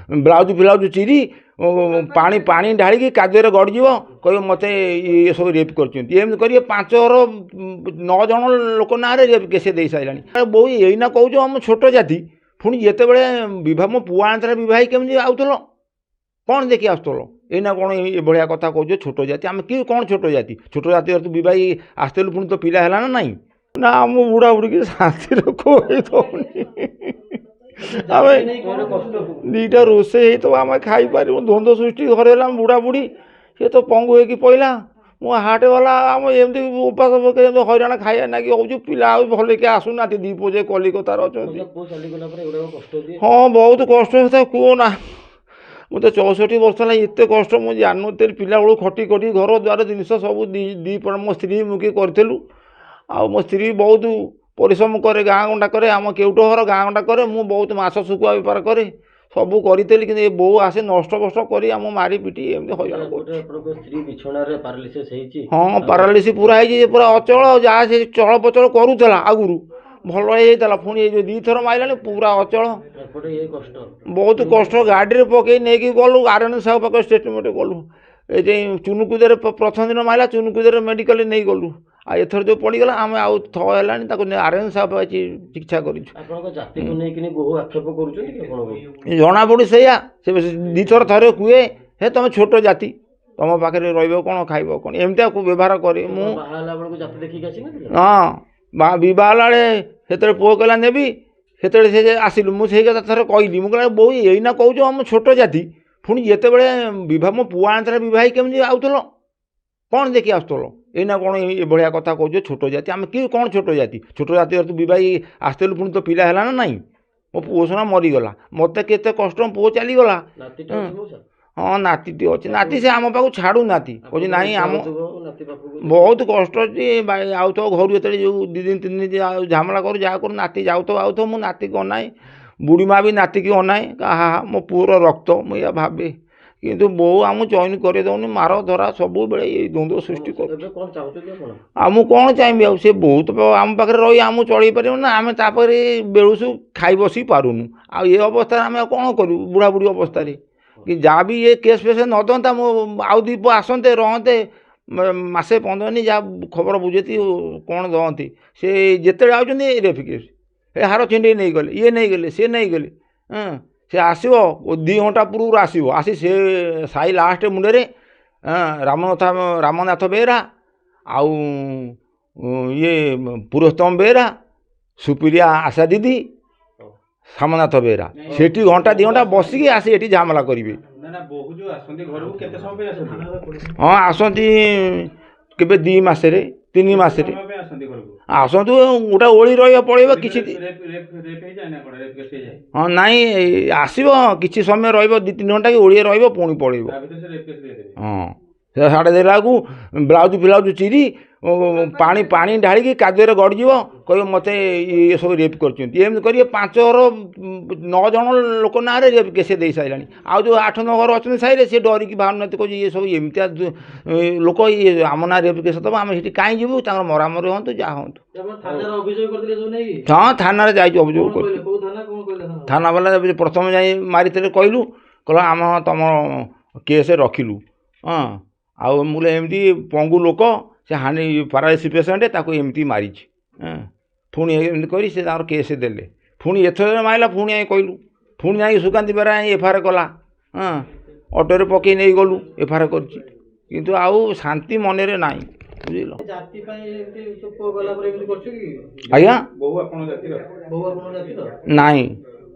Blouse फ्लाउज चिरी पानी पानी ढाड़ी कादुरे गड़ज कह मत ये सब रेप कर 5 9 जन लोक ना रेप केस दे सारा बो यहीना कौच आम छोट जाति पुणी जिते बड़े मो पुआ आंतर बही केमी आउल कौन देखी आसुल एना कौन ये भाया कथा कौच छोट जाति आम कि कौन छोट जाति तू बही आसलु पुणी तो पिला है ना ना आम बुढ़ा बुढ़ी की शांति खोई दीटा रोसे तो आम खाई पार द्वंद्व सृष्टि घरे बुढ़ा बुढ़ी सी तो पंगु हो पड़ा मो हाट वाला आम एमती उपास हईराण खाया ना कि हूँ पिला भल के आसुना दीप जे कलिकतार अच्छा हाँ बहुत कष्ट होता कहना मत 64 वर्ष है एत कष्ट मुझे जान पिला बेलू खटी खटी घर द्वार जिनस सब दी मो स्त्री मुखी करूँ आ मो स्त्री बहुत परिश्रम करे गाँ गंडा करे आम केउटहर गाँ गंडा करे मु बहुत माछ शुखुआ बेपार करे सबू करी कि बो आसे नष्ट बस्ट कर आम मारी पिटी एमती हाँ पारालिसिस पूरा पूरा अचल जहाँ से चल पचल करूला आगुरी भल होता पुणी जो 2 थर मारा पूरा अचल बहुत कष्ट गाड़ी पकई नहीं गलु आरएन साहू पाख स्टेटमेंट गलु ये चुनुकुदे प्रथम दिन मारा चुनुकुदे मेडिकल नहीं गलु आ एथर जो पड़गला आम आउ है आरएन साहब चिकित्सा कर जना पड़ी से 2 थर थे कहे हे तुम छोट जाति तुम पाखे रही कौन खाइब कौन एमती व्यवहार करे हाँ बा से पुओ कहला नेबी से आसिलु मुझे कथा थर कहली मुझे बो यहीना कौच आम छोट जाति पुणी जिते बड़े मो पुआ आंतर बही केमी आउल कौन देखी आसुल एना कौन ये भाया कथा कौच छोट जाति आम कि कौन छोट जाति तू बही आसलु पुणी तो पिला है ना मो पुओ सुना मरीगला मत केते कष्ट पुओ चलीगला हाँ नाती अच्छे नाती से आम पाक छाड़ू नाती कहे ना आम बहुत कष्ट आउ तो घर जो 2 दिन 3 दिन झामला कर जा कर नाती जाऊ तो आउ तो मु नाती को अनाए बुढ़ी माँ भी नाती की अनाए हा मो पुअर रक्त मुझे भावे किंतु बो आम चयन कर दौनी मार धरा सब बेले ये द्वंद्व सृष्टि कर आम कौन चाहिए सी बहुत आम पाखे रही आम चल पार ना आम तापर बेलुसु खाई बसी पारूनु आ ये अवस्था आम कौन करूँ बुढ़ा बुढ़ी अवस्था कि जहाँ भी ये केस फेस न दंता मो आउ 2 पुआ आसते रहते मसे 15 दिन जहाँ खबर बुझेती कौन दहती से जिते आउट रेप केस ए हार छिंडे नहीं गले ये नहीं गले सी नहीं गले से आसो 2 घंटा पूर्व आसो आसी से साई लास्ट मुंडे रामनाथ बेहरा आउ ये पुरुषोत्तम बेहरा सुप्रिया आशा दीदी सामनाथ बेहरा से घंटा 2 घंटा बसिकी आसी ये झामला करेंगे हाँ आसती केबे 2 मासरे 3 मासरे आसतु गोटे ओली रही पड़े किसी हाँ नाई आसब कि समय र2-3 घंटा कि ओली रुणी पड़े हाँ साढ़े देला ब्लाउज फ्लाउज चिरी पानी पानी ढाड़ी कादुरे गड़ज कह मत ये सब रेप कर 5 9 जन लोक ना रेप केस दे सारा आउ जो 8-9 घर अच्छा साइड से डरिकी बाहर ना कह ये सब एमतिया लोक ये आम ना रेप केस दब आम से कहीं जीवु मरामरी हूँ जहाँ हूँ हाँ थाना अभियोग कर थाना वाला प्रथम जा मारी कहलु कह आम तुम केस रखिलु हाँ आउ मुझे एमती पंगु लोक से हानि पारालिसिस पेसेंट ताको एमती मारी पुणी एमती कर से केस देले पुणी एथर मारला पुणी कहलु पुणी जा सुकांति बेरा एफआईआर कला हाँ ऑटो पकई नहीं गलु एफआईआर कर आउ शांति मन रे ना बुझल आज्ञा नाई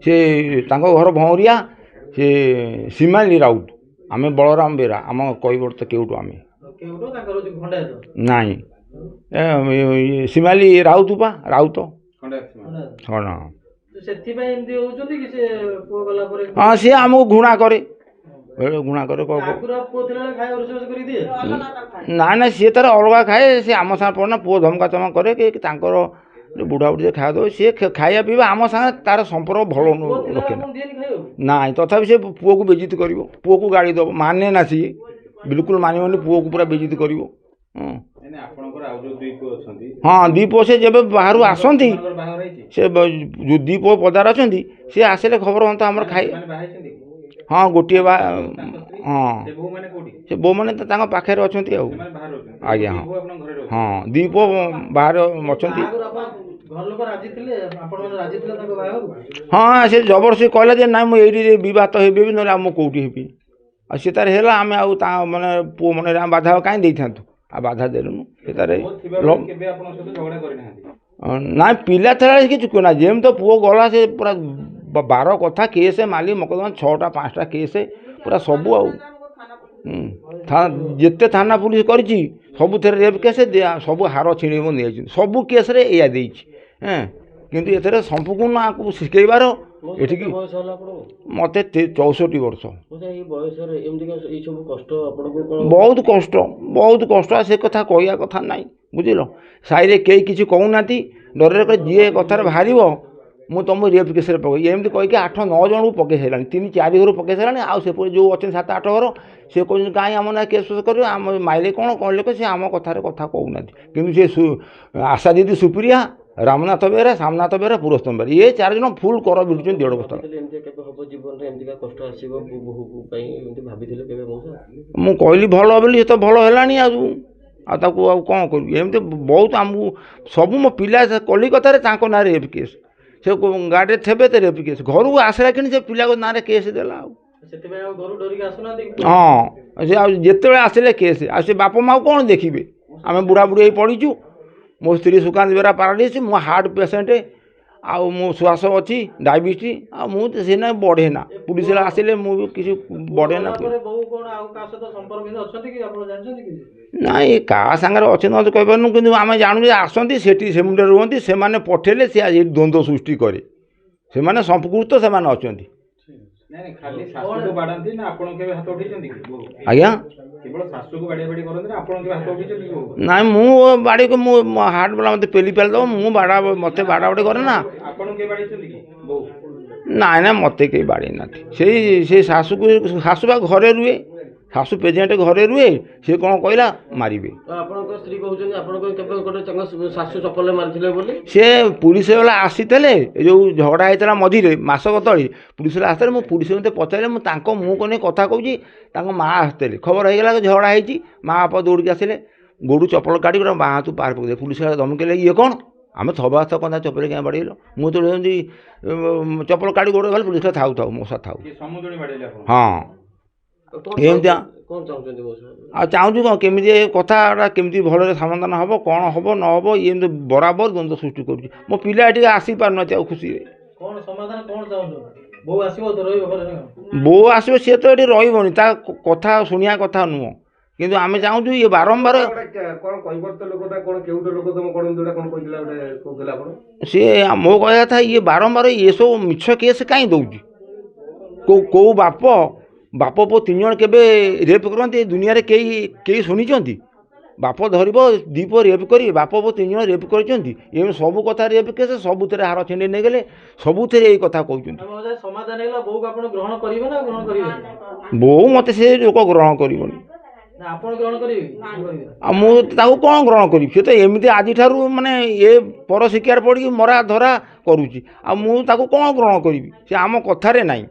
से घर भौरिया से सीमाली राउत आमे बलराम बेरा आम कईबर तो केउटू आमे नाई सीमाली राउत पा राउत हाँ सी आमको घृणा करे घृणा करे ना ना सी तार अलग खाए सी आम साथ पड़ना पुओ धमका चमका करे कि बुढ़ा बुढ़ी खाया दो सी खाया पीवा आम सागे तार संपर्क भल रखे ना तथापि से पुओ को बेजित कर पुओ को गाड़ी दब माने ना सी बिल्कुल मानवनी पुओ को पूरा बेजित कर हाँ 2 पुओ से जब बाहर आसती से जो 2 पुओ पदार अच्छा सी आसले खबर हाँ आम खाए ହଁ ଗୋଟିଏ ବା ହଁ ସେ ବୋହୂ ମାନେ କୋଉଠି? ସେ ବୋଉମାନେ ତ ତାଙ୍କ ପାଖରେ ଅଛନ୍ତି ଆଉ ସେମାନେ ବାହାରେ ରହୁଛନ୍ତି। ଆଜ୍ଞା ଦି ହଁ ବୋହୂ ଆପଣଙ୍କ ଘରେ ରହୁଛନ୍ତି। ହଁ ଦି ପୁଅ ବାହାରେ ଅଛନ୍ତି। ବାହାଘର ଆପଣ ଘର ଲୋକ ରାଜି ଥିଲେ, ଆପଣମାନେ ରାଜି ଥିଲେ ତାଙ୍କ ବାହାଘରକୁ? ହଁ ସେ ଜବରଦସ୍ତି କହିଲେ ଯେ ନାଇଁ ମୁଁ ଏଇଠି ବିବାହ ହେବି ନହେଲେ ଆଉ ମୁଁ କେଉଁଠି ହେବି। ଆଉ ସେ ତାର ହେଲା ଆମେ ଆଉ ତା ମାନେ ପୁଅ ମନରେ ଆମେ ବାଧା କାହିଁ ଦେଇଥାନ୍ତୁ ଆଉ ବାଧା ଦେଲୁନୁ ସେ ତାର ପୁଅ ଥିବାବେଳେ କେବେ ଆପଣଙ୍କ ସହିତ ଝଗଡ଼ା କରିନାହାନ୍ତି? ନାଇଁ ପିଲା ଥିଲା କିଛି କୁହନା ଯେମିତି ତ ପୁଅ ଗଲା ସେ ପୁରା ବାର କଥା କେସ୍ ମାଲି ମକଦମା 6ଟା 5ଟା କେସ୍ ପୁରା ସବୁ ଆଉ ଯେତେ ଥାନା ପୁଲିସ କରିଛି ସବୁଥିରେ ରେପ୍ କେସ୍ ସବୁ ହାର ଛିଣ୍ଡେଇବ ନେଇଯାଇଛନ୍ତି ସବୁ କେସ୍ରେ ଏଇଆ ଦେଇଛି କିନ୍ତୁ ଏଥିରେ ସମ୍ପୂର୍ଣ୍ଣ ଆକୁ ଶିଖେଇବାର ଏଠିକି ବୟସ ହେଲା ଆପଣଙ୍କୁ? ମୋତେ 64 ବର୍ଷ। ଏଇ ବୟସରେ ଏମିତିକା ଏଇ ସବୁ କଷ୍ଟ ଆପଣଙ୍କୁ ବହୁତ କଷ୍ଟ ସେ କଥା କହିବା କଥା ନାହିଁ ବୁଝିଲ। ସାହିରେ କେହି କିଛି କହୁନାହାନ୍ତି ଡରରେ ଯିଏ କଥାରେ ବାହାରିବ ମୁଁ ତୁମକୁ ରେପ୍ କେସ୍ରେ ପକେଇ ଏମିତି କହିକି 8-9 ଜଣଙ୍କୁ ପକେଇ ସାରିଲାଣି 3-4 ଘରୁ ପକେଇ ସାରିଲାଣି ଆଉ ସେପଟେ ଯେଉଁ ଅଛନ୍ତି 7-8 ଘର ସେ କହୁଛନ୍ତି କାହିଁ ଆମ ନା କେସ୍ କରିବ ଆମ ମାଇଲେ କ'ଣ କହିଲେ ସେ ଆମ କଥାରେ କଥା କହୁନାହାନ୍ତି କିନ୍ତୁ ସେ ଆଶା ଦିଦି ସୁପ୍ରିୟା ରାମନାଥ ବେହେରା ସାମନାଥ ବେହେରା ପୁରସ୍ତମ ବେହେରା ଏ 4 ଜଣ ଫୁଲ୍ କର ବିକୁଛନ୍ତି 1.5 ବସ୍ତା। ମୁଁ କହିଲି ଭଲ ବୋଲି ସେ ତ ଭଲ ହେଲାଣି ଆଉ ତାକୁ ଆଉ କ'ଣ କରିବି ଏମିତି ବହୁତ ଆମକୁ ସବୁ ମୋ ପିଲା କଲିକତାରେ ତାଙ୍କ ନାଁରେ ରେପ୍ କେସ୍ ସେ ଗାଡ଼ିରେ ଥେବେ ତ ରେପ୍ କେସ୍ ଘରକୁ ଆସିଲା କିଣି ସେ ପିଲାଙ୍କ ନାଁରେ କେସ୍ ଦେଲା ଆଉ ସେଥିପାଇଁ ଆଉ ଘରୁ ଡରିକି ଆସୁନାହାନ୍ତି? ହଁ ସେ ଆଉ ଯେତେବେଳେ ଆସିଲେ କେସ୍ ଆଉ ସେ ବାପା ମାଆ କ'ଣ ଦେଖିବେ ଆମେ ବୁଢ଼ା ବୁଢ଼ୀ ହେଇ ପଡ଼ିଛୁ ମୋ ସ୍ତ୍ରୀ ସୁକାନ୍ତ ବେହେରା ପାରାଲିସିସ୍ ମୁଁ ହାର୍ଟ ପେସେଣ୍ଟ ଆଉ ମୁଁ ଶ୍ୱାସ ଅଛି ଡାଇବେଟିସ୍ ଆଉ ମୁଁ ସେ ନାଇଁ ବଢ଼େ ନା ପୁଲିସରେ ଆସିଲେ ମୁଁ ବି କିଛି ବଢ଼େ ନା ନାଇଁ କାହା ସାଙ୍ଗରେ ଅଛି ନ କହିପାରୁନୁ କିନ୍ତୁ ଆମେ ଜାଣୁ ଯେ ଆସନ୍ତି ସେଠି ସେ ମୁଣ୍ଡରେ ରୁହନ୍ତି ସେମାନେ ପଠେଇଲେ ସେ ଆଜି ଦ୍ୱନ୍ଦ୍ୱ ସୃଷ୍ଟି କରେ ସେମାନେ ସମ୍ପୃକ୍ତ ସେମାନେ ଅଛନ୍ତି। ଖାଲି ଶାଶୁକୁ ବାଡ଼ାନ୍ତି ନା ଆପଣ କେବେ ହାତ ଉଠେଇଛନ୍ତି? ଆଜ୍ଞା କେବଳ ଶାଶୁକୁ ବାଡ଼ିଆ ବାଡ଼ି କରନ୍ତି ନା ଆପଣ କେବେ ହାତ ଉଠେଇଛନ୍ତି? ନାଇଁ ମୁଁ ବାଡ଼ିକୁ ମୁଁ ହାର୍ଟ ବାଲା ମୋତେ ପେଲି ପାଲି ଦେବ ମୁଁ ମୋତେ ବାଡ଼ା ବାଡ଼ି କରେ ନା। ଆପଣ କେବେ ବାଡ଼େଇଛନ୍ତି କି ବୋଉ? ନାଇଁ ମୋତେ କେହି ବାଡ଼େଇ ନାହାନ୍ତି ସେଇ ଶାଶୁ ବା ଘରେ ରୁହେ ଶାଶୁ ପ୍ରେସିଡେଣ୍ଟ ଘରେ ରୁହେ ସେ କ'ଣ କହିଲା ମାରିବେ। ଆପଣଙ୍କ ସ୍ତ୍ରୀ କହୁଛନ୍ତି ଆପଣଙ୍କ କେବେ ଗୋଟେ ଶାଶୁ ଚପଲରେ ମାରିଥିଲେ ବୋଲି? ସେ ପୁଲିସ ବାଲା ଆସିଥିଲେ ଯେଉଁ ଝଗଡ଼ା ହେଇଥିଲା ମଝିରେ ମାସକ ତଳେ ପୁଲିସ ବାଲା ଆସିଥିଲେ ମୁଁ ପୁଲିସ ମୋତେ ପଚାରିଲେ ମୁଁ ତାଙ୍କ ମୁହଁକୁ ନେଇ କଥା କହୁଛି ତାଙ୍କ ମାଆ ଆସିଥିଲେ ଖବର ହେଇଗଲା ଝଗଡ଼ା ହେଇଛି ମାଆ ବାପା ଦୌଡ଼ିକି ଆସିଲେ ଗୋଡ଼ୁ ଚପଲ କାଢ଼ି ଗୋଟେ ବାଁ ହାତକୁ ପାର ପକେଇଲେ ପୁଲିସ ବାଲା ଧମକେଇଲେ ଇଏ କ'ଣ ଆମେ ଥବା ହାତ କ'ଣ ଚପଲ କାହିଁ ବାଡ଼େଇଲ ମୁଁ ତ ଏମିତି ଚପଲ କାଢ଼ି ଗୋଡ଼ ଗଲେ ପୁଲିସ ଥାଉ ମଶା ଥାଉ ହଁ ଏମିତି ଆଉ ଚାହୁଁଛୁ କ'ଣ କେମିତି ଏ କଥାଟା କେମିତି ଭଲରେ ସମାଧାନ ହେବ କ'ଣ ହେବ ନ ହେବ ଏମିତି ବରାବର ଦ୍ୱନ୍ଦ୍ୱ ସୃଷ୍ଟି କରୁଛି ମୋ ପିଲା ଏଠିକି ଆସିପାରୁନାହାନ୍ତି ଆଉ ଖୁସିରେ। ବୋଉ ଆସିବ ସିଏ ତ ଏଠି ରହିବନି ତା କଥା ଶୁଣିବା କଥା ନୁହଁ କିନ୍ତୁ ଆମେ ଚାହୁଁଛୁ ଇଏ ବାରମ୍ବାର ସିଏ ମୋ କହିବା କଥା ଇଏ ବାରମ୍ବାର ଏସବୁ ମିଛ କେସ୍ କାହିଁ ଦେଉଛି କେଉଁ ବାପ ପୁଅ 3 ଜଣ କେବେ ରେପ୍ କରନ୍ତି ଏ ଦୁନିଆରେ କେହି ଶୁଣିଛନ୍ତି? ବାପ ଧରିବ 2 ପୁଅ ରେପ୍ କରିବେ ବାପ ପୁଅ 3 ଜଣ ରେପ୍ କରିଛନ୍ତି ଏମିତି ସବୁ କଥା ରେପ୍ କେସ୍ ସବୁଥିରେ ହାର ଛିଣ୍ଡେଇ ନେଇଗଲେ ସବୁଥିରେ ଏଇ କଥା କହୁଛନ୍ତି। ବୋଉ ମୋତେ ସେ ଲୋକ ଗ୍ରହଣ କରିବନି ଆଉ ମୁଁ ତାକୁ କ'ଣ ଗ୍ରହଣ କରିବି ସେ ତ ଏମିତି ଆଜିଠାରୁ ମାନେ ଏ ପର ଶିକ୍ଷାରେ ପଡ଼ିକି ମରା ଧରା କରୁଛି ଆଉ ମୁଁ ତାକୁ କ'ଣ ଗ୍ରହଣ କରିବି ସେ ଆମ କଥାରେ ନାହିଁ।